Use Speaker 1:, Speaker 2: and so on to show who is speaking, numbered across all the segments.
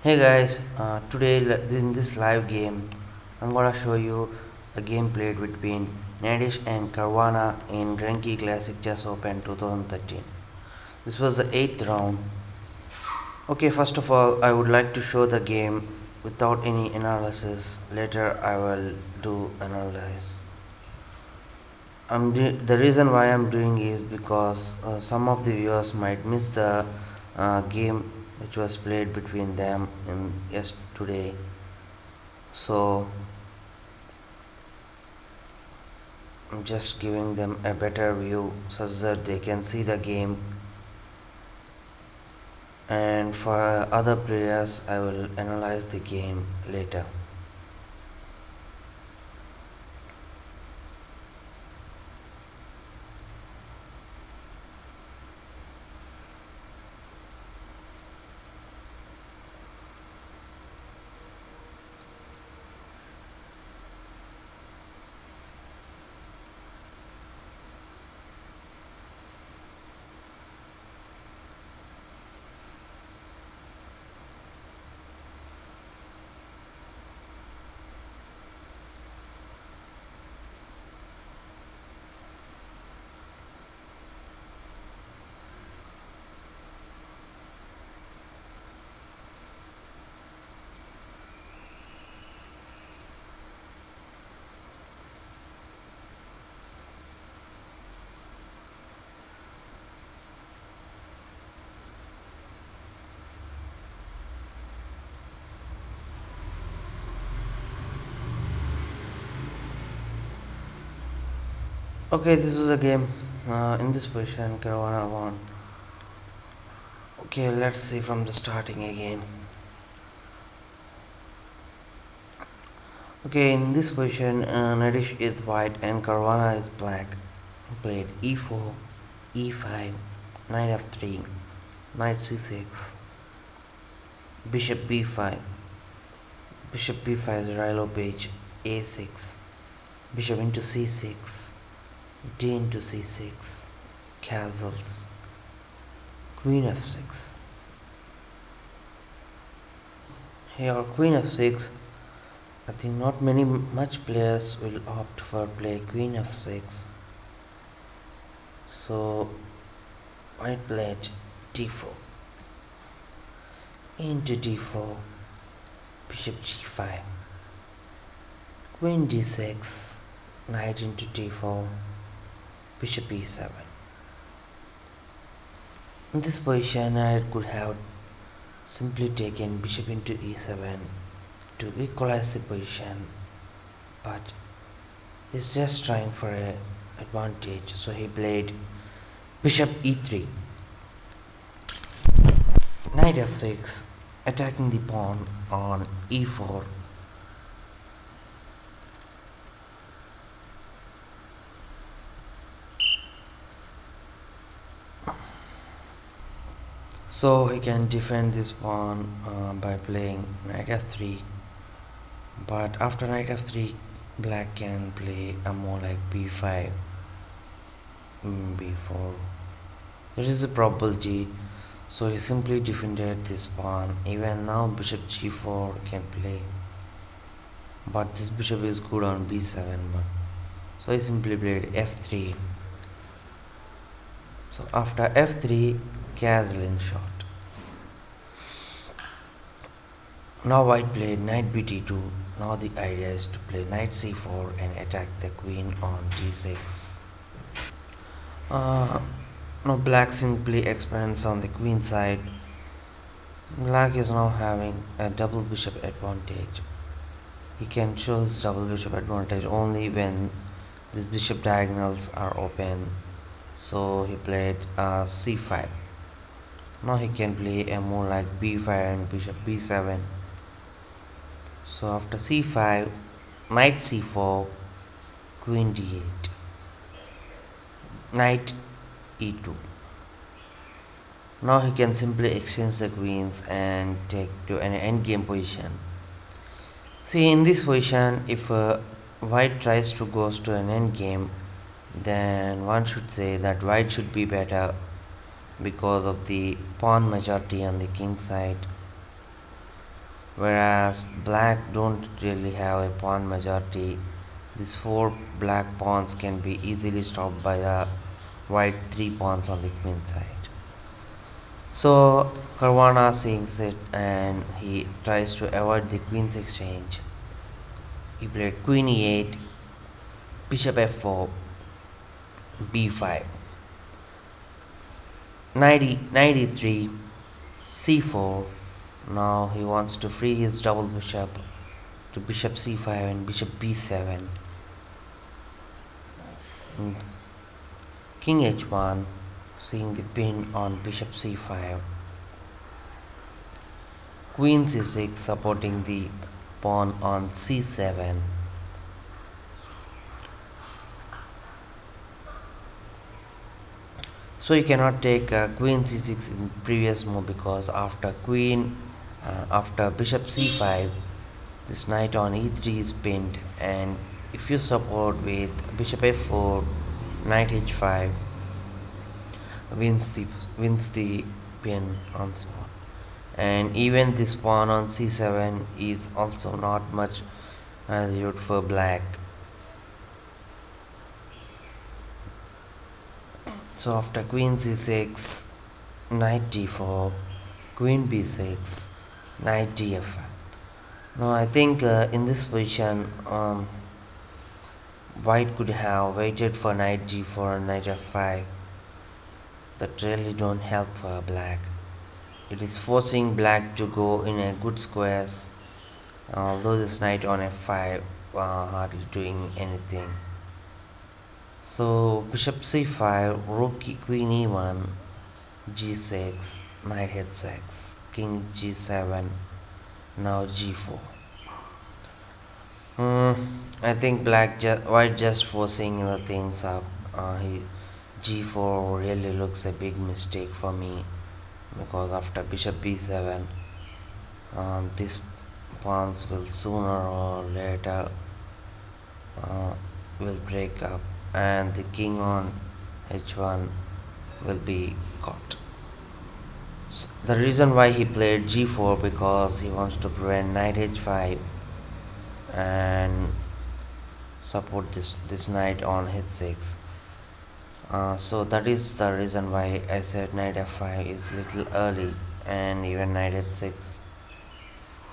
Speaker 1: Hey guys, today in this live game, I'm gonna show you a game played between Naiditsch and Caruana in Grenke Classic Chess Open 2013. This was the 8th round. Okay, first of all, I would like to show the game without any analysis. Later, I will do analyze. The reason why I'm doing is because some of the viewers might miss the game which was played between them in yesterday. So I'm just giving them a better view such that they can see the game, and for other players I will analyze the game later. Okay, this was a game. In this position Caruana won. Okay, let's see from the starting again. Okay, in this position Naiditsch is white and Caruana is black. Played e4, e5, knight f3, knight c6, bishop b5, bishop b5 is Rilo page, a6, bishop into c6, d into c6, castles, queen f6. Here queen f6, I think not much players will opt for play queen f6. So white played d4, into d4, bishop g5, queen d6, knight into d4, bishop e7. In this position I could have simply taken bishop into e7 to equalize the position, but he's just trying for a advantage, so he played bishop e3, knight f6, attacking the pawn on e4. So he can defend this pawn by playing knight f3, but after knight f3 black can play a more like b5, b4. There is a probability, so he simply defended this pawn. Even now bishop g4 can play, but this bishop is good on b7, but so he simply played f3. So after f3, castling shot. Now white played knight bt2. Now the idea is to play knight c4 and attack the queen on d6. Now black simply expands on the queen side. Black is now having a double bishop advantage. He can choose double bishop advantage only when these bishop diagonals are open. So he played c5. Now he can play a more like b5 and bishop b7. So after c5, knight c4, queen d8, knight e2. Now he can simply exchange the queens and take to an endgame position. See, in this position, if white tries to go to an endgame, then one should say that white should be better because of the pawn majority on the king side. whereas black don't really have a pawn majority. These four black pawns can be easily stopped by the white three pawns on the queen side. So Caruana sees it and he tries to avoid the queen's exchange. He played queen e8, bishop f4, b5, knight e3, c4. Now he wants to free his double bishop to bishop c5 and bishop b7. King h1, seeing the pin on bishop c5. Queen c6, supporting the pawn on c7. So you cannot take queen c6 in previous move because after bishop c5, this knight on e3 is pinned, and if you support with bishop f4, knight h5 wins the pin on spot. And even this pawn on c7 is also not much valued for black. So after queen c6, knight d4, queen b6, knight df5. Now I think in this position white could have waited for knight g4 and knight f5. That really don't help for black. It is forcing black to go in a good squares, although this knight on f5 hardly doing anything. So bishop c5, rook queen e1, g6, knight h6, king g7, now g4. I think white just forcing the things up. G4 really looks a big mistake for me, because after bishop b7, these pawns will sooner or later will break up, and the king on h1 will be caught. So the reason why he played g4, because he wants to prevent knight h5 and support this knight on h6. So that is the reason why I said knight f5 is little early, and even knight h6.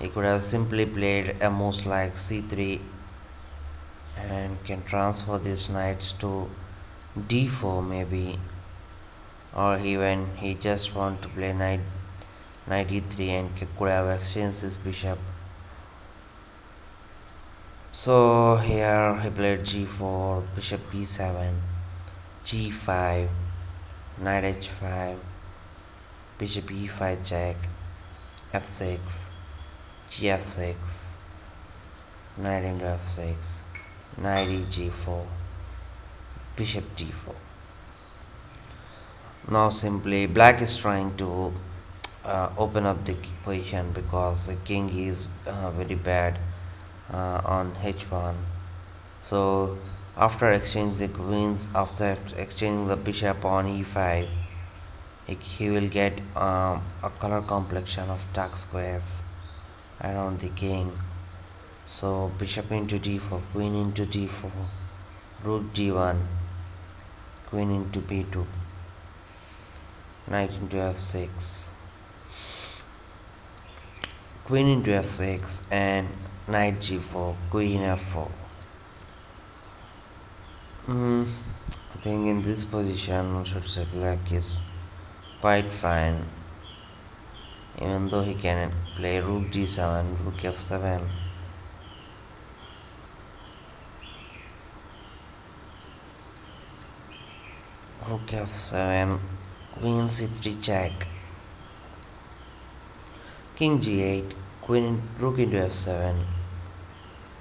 Speaker 1: He could have simply played a move like c3 and can transfer these knights to d4 maybe, or even he just want to play knight e3 and could have exchanged his bishop. So here he played g4, bishop b7, g5, knight h5, bishop e5 check, f6, gf6, knight into f6, knight e g4, bishop d4. Now simply black is trying to open up the position, because the king is very bad on h1. So after exchanging the queens, after exchanging the bishop on e5, he will get a color complexion of dark squares around the king. So bishop into d4, queen into d4, rook d1, queen into b2, knight into f6, queen into f6, and knight g4, queen f4. I think in this position, should say black is quite fine, even though he can play rook d7, rook f7. Rook f7, queen c3 check, king g8, rook into f7.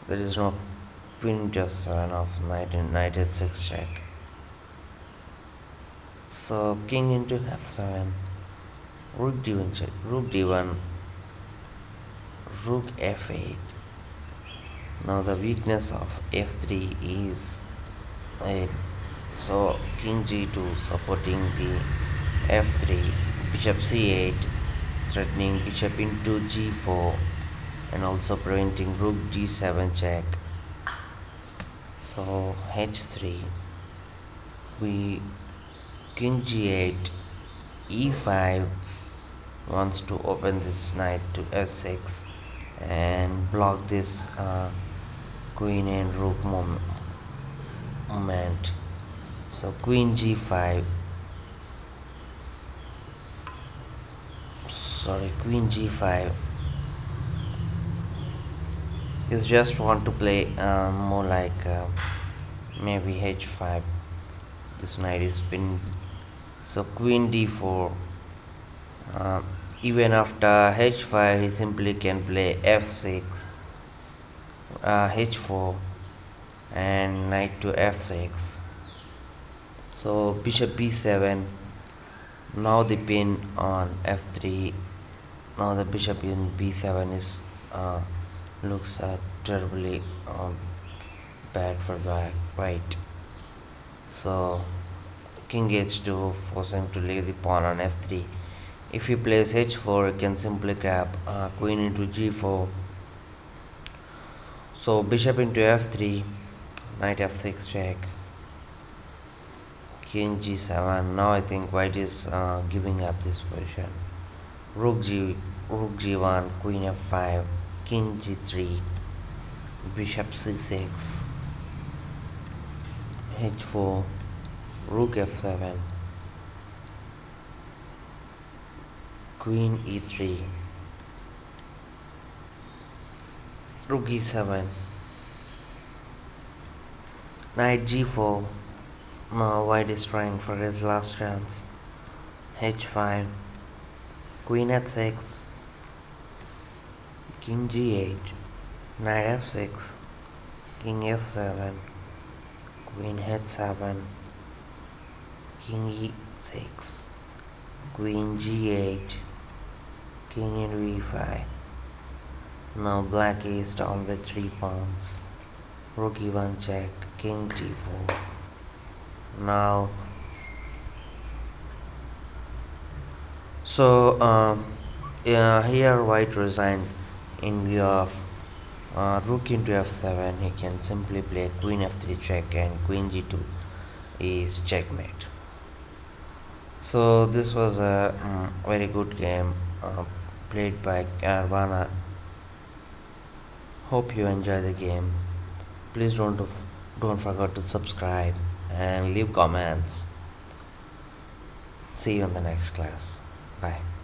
Speaker 1: There is no queen into f7 of knight h6 check. So king into f7, rook d1 check, rook d1, rook f8. Now the weakness of f3 is 8. So king g2 supporting the f3, bishop c8 threatening bishop into g4, and also preventing rook d7 check. So h3, we king g8, e5 wants to open this knight to f6 and block this queen and rook movement. So queen g5, queen g5 is just want to play more like maybe h5. This knight is pinned. So queen d4, uh, even after h5 he simply can play f6, h4 and knight to f6. So bishop b7, now the pin on f3. Now the bishop in b7 is looks terribly bad for white. So king h2, force him to leave the pawn on f3. If he plays h4, he can simply grab queen into g4. So bishop into f3, knight f6 check, king g7. Now I think white is giving up this position. Rook g1, queen f5, king g3, bishop c6, h4, rook f7, queen e3, rook e7, knight g4. Now white is trying for his last chance. h5, queen f6, king g8, knight f6, king f7, queen h7, king e6, queen g8, king into e5. Now black is down with 3 pawns. Rook e1 check, king d4. Now here white resigned in view of rook into f7. He can simply play queen f3 check and queen g2 is checkmate. So this was a very good game played by Caruana. Hope you enjoy the game. Please don't forget to subscribe and leave comments. See you in the next class. Bye.